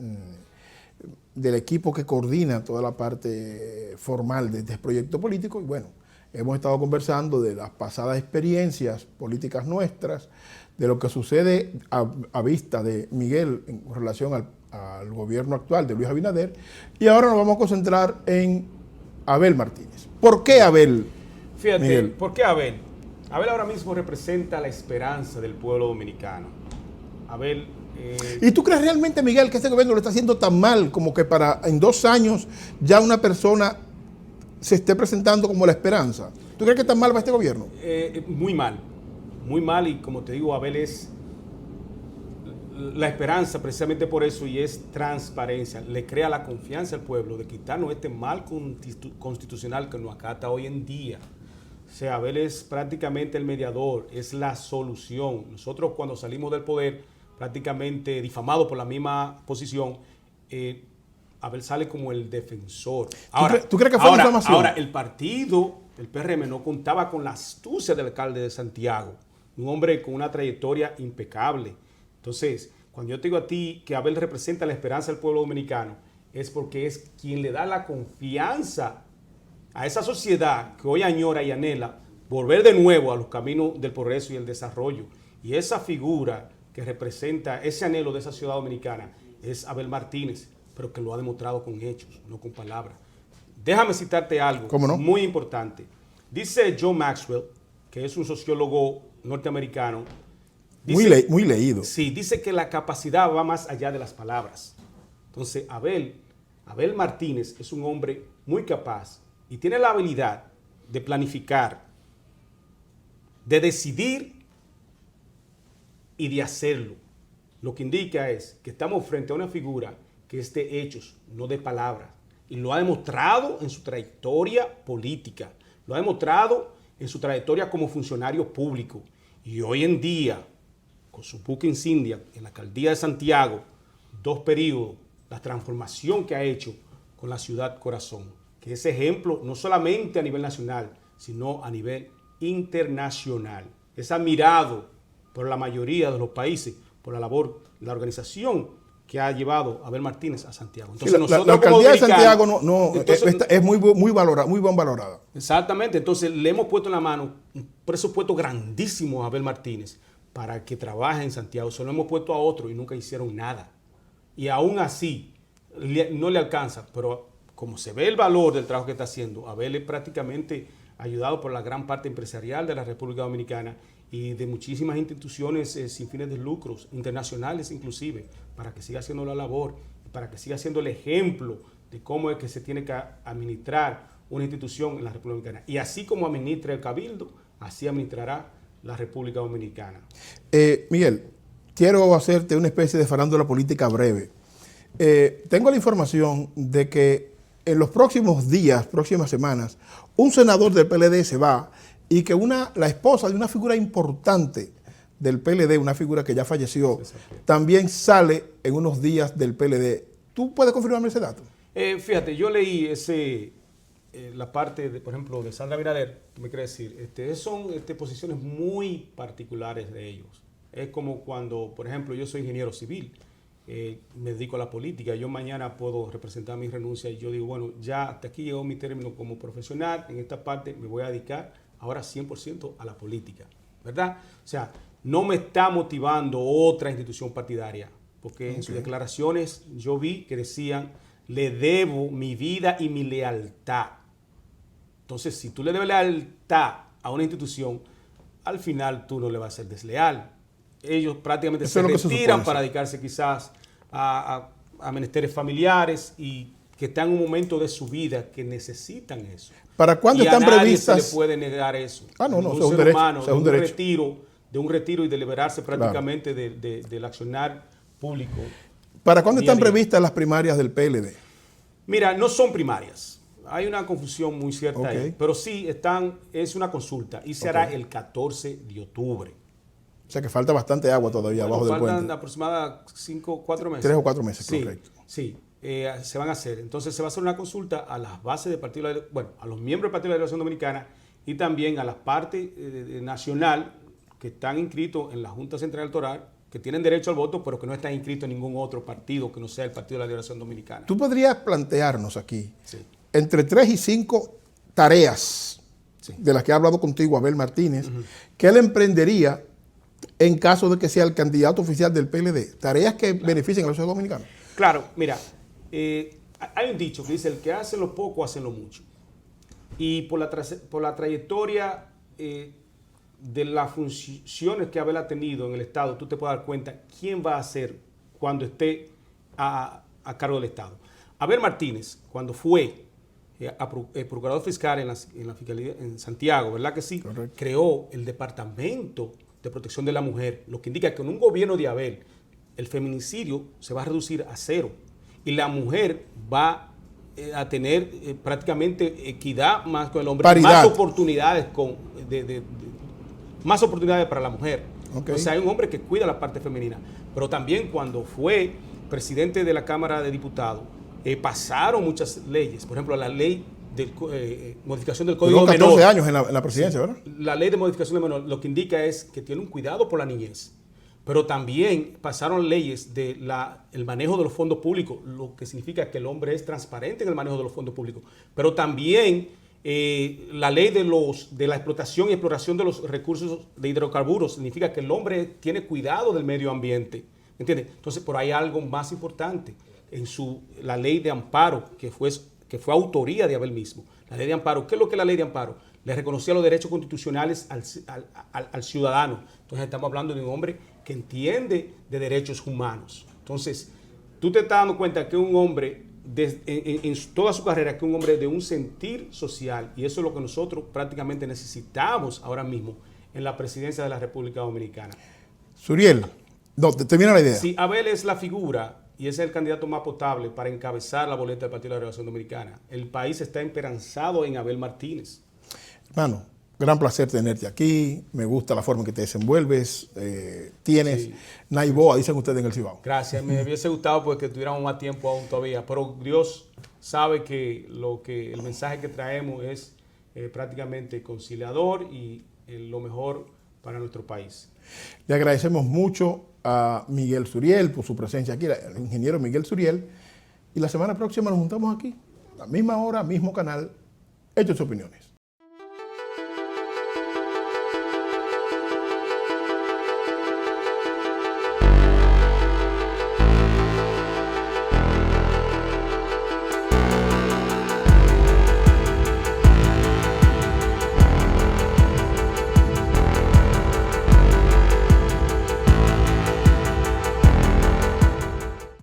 del equipo que coordina toda la parte formal de este proyecto político. Y bueno, hemos estado conversando de las pasadas experiencias políticas nuestras, de lo que sucede a vista de Miguel en relación al gobierno actual de Luis Abinader, y ahora nos vamos a concentrar en Abel Martínez. ¿Por qué Abel? Fíjate, Miguel. ¿por qué Abel? Abel ahora mismo representa la esperanza del pueblo dominicano. Abel... ¿Y tú crees realmente, Miguel, que este gobierno lo está haciendo tan mal como que para en 2 años ya una persona se esté presentando como la esperanza? ¿Tú crees que tan mal va este gobierno? Muy mal, y como te digo, Abel es la esperanza precisamente por eso, y es transparencia. Le crea la confianza al pueblo de quitarnos este mal constitucional que nos acata hoy en día. O sea, Abel es prácticamente el mediador, es la solución. Nosotros cuando salimos del poder, prácticamente difamados por la misma posición, Abel sale como el defensor. Ahora, ¿Tú crees que fue difamación? Ahora, el partido, el PRM, no contaba con la astucia del alcalde de Santiago, un hombre con una trayectoria impecable. Entonces, cuando yo te digo a ti que Abel representa la esperanza del pueblo dominicano, es porque es quien le da la confianza a esa sociedad que hoy añora y anhela volver de nuevo a los caminos del progreso y el desarrollo. Y esa figura que representa ese anhelo de esa ciudad dominicana es Abel Martínez, pero que lo ha demostrado con hechos, no con palabras. Déjame citarte algo muy importante. Dice John Maxwell, que es un sociólogo norteamericano. Dice, muy leído. Sí, dice que la capacidad va más allá de las palabras. Entonces, Abel Martínez es un hombre muy capaz y tiene la habilidad de planificar, de decidir y de hacerlo. Lo que indica es que estamos frente a una figura que es de hechos, no de palabras. Y lo ha demostrado en su trayectoria política, lo ha demostrado en su trayectoria como funcionario público. Y hoy en día, con su buque insignia en la alcaldía de Santiago, 2 periodos, la transformación que ha hecho con la ciudad corazón, que es ejemplo no solamente a nivel nacional, sino a nivel internacional. Es admirado por la mayoría de los países por la labor, la organización que ha llevado a Abel Martínez a Santiago. Entonces, sí, nosotros la alcaldía de Santiago entonces, es muy bien valorada. Exactamente. Entonces le hemos puesto en la mano un presupuesto grandísimo a Abel Martínez para que trabaje en Santiago. Se lo hemos puesto a otro y nunca hicieron nada. Y aún así no le alcanza. Pero como se ve el valor del trabajo que está haciendo, Abel es prácticamente ayudado por la gran parte empresarial de la República Dominicana y de muchísimas instituciones sin fines de lucros, internacionales inclusive, para que siga haciendo la labor, para que siga siendo el ejemplo de cómo es que se tiene que administrar una institución en la República Dominicana. Y así como administra el Cabildo, así administrará la República Dominicana. Miguel, quiero hacerte una especie de farándula política breve. Tengo la información de que en los próximos días, próximas semanas, un senador del PLD se va y que la esposa de una figura importante del PLD, una figura que ya falleció, también sale en unos días del PLD. ¿Tú puedes confirmarme ese dato? Fíjate, yo leí la parte, por ejemplo, de Sandra Binader, ¿qué me quiere decir? Son posiciones muy particulares de ellos. Es como cuando, por ejemplo, yo soy ingeniero civil, me dedico a la política, yo mañana puedo representar mi renuncia y yo digo, bueno, ya hasta aquí llegó mi término como profesional, en esta parte me voy a dedicar ahora 100% a la política, ¿verdad? O sea, no me está motivando otra institución partidaria, porque en sus declaraciones yo vi que decían, le debo mi vida y mi lealtad. Entonces, si tú le debes lealtad a una institución, al final tú no le vas a ser desleal. Ellos prácticamente se retiran para dedicarse quizás a menesteres familiares y que están en un momento de su vida que necesitan eso. ¿Para cuándo están previstas? A nadie se le puede negar eso. No, un ser derecho, humano, de un retiro y de liberarse prácticamente del accionar público. ¿Para cuándo están previstas las primarias del PLD? Mira, no son primarias. Hay una confusión muy cierta ahí. Pero sí es una consulta y se hará el 14 de octubre. O sea que falta bastante agua todavía abajo del puente. Faltan aproximadamente 4 meses. 3 o 4 meses, correcto. Sí, se van a hacer. Entonces se va a hacer una consulta a las bases del Partido, a los miembros del Partido de la Liberación Dominicana y también a las partes nacional que están inscritos en la Junta Central Electoral, que tienen derecho al voto, pero que no están inscritos en ningún otro partido que no sea el Partido de la Liberación Dominicana. Tú podrías plantearnos aquí, entre 3 y 5 tareas de las que ha hablado contigo Abel Martínez, que él emprendería en caso de que sea el candidato oficial del PLD, tareas que beneficien a la sociedad dominicana. Claro, mira, hay un dicho que dice, el que hace lo poco, hace lo mucho. Y por la trayectoria de las funciones que Abel ha tenido en el Estado, tú te puedes dar cuenta quién va a ser cuando esté a cargo del Estado. Abel Martínez, cuando fue procurador fiscal en la Fiscalía en Santiago, ¿verdad que sí? Correcto. Creó el Departamento de Protección de la Mujer, lo que indica que en un gobierno de Abel el feminicidio se va a reducir a 0 y la mujer va a tener prácticamente equidad más con el hombre, paridad, más oportunidades para la mujer. O sea, hay un hombre que cuida la parte femenina, pero también cuando fue presidente de la Cámara de Diputados pasaron muchas leyes, por ejemplo la ley de modificación del Código Menor. 14 años en la presidencia, ¿verdad? La ley de modificación del menor lo que indica es que tiene un cuidado por la niñez, pero también pasaron leyes del manejo de los fondos públicos, lo que significa que el hombre es transparente en el manejo de los fondos públicos, pero también la ley de la explotación y exploración de los recursos de hidrocarburos significa que el hombre tiene cuidado del medio ambiente, ¿entiendes? Entonces, por ahí hay algo más importante en la ley de amparo que fue autoría de Abel mismo. La ley de amparo, ¿qué es lo que es la ley de amparo? Le reconocía los derechos constitucionales al ciudadano. Entonces estamos hablando de un hombre que entiende de derechos humanos. Entonces, tú te estás dando cuenta que un hombre, en toda su carrera, que un hombre de un sentir social, y eso es lo que nosotros prácticamente necesitamos ahora mismo en la presidencia de la República Dominicana. Suriel, termina la idea. Si Abel es la figura y es el candidato más potable para encabezar la boleta del Partido de la Liberación Dominicana, el país está esperanzado en Abel Martínez. Hermano, gran placer tenerte aquí. Me gusta la forma en que te desenvuelves. Tienes naiboa, dicen ustedes en el Cibao. Gracias. Me hubiese gustado pues, que tuviéramos más tiempo aún todavía. Pero Dios sabe que el mensaje que traemos es prácticamente conciliador y lo mejor para nuestro país. Le agradecemos mucho a Miguel Suriel por su presencia aquí, el ingeniero Miguel Suriel. Y la semana próxima nos juntamos aquí, a la misma hora, mismo canal, Hechos y Opiniones.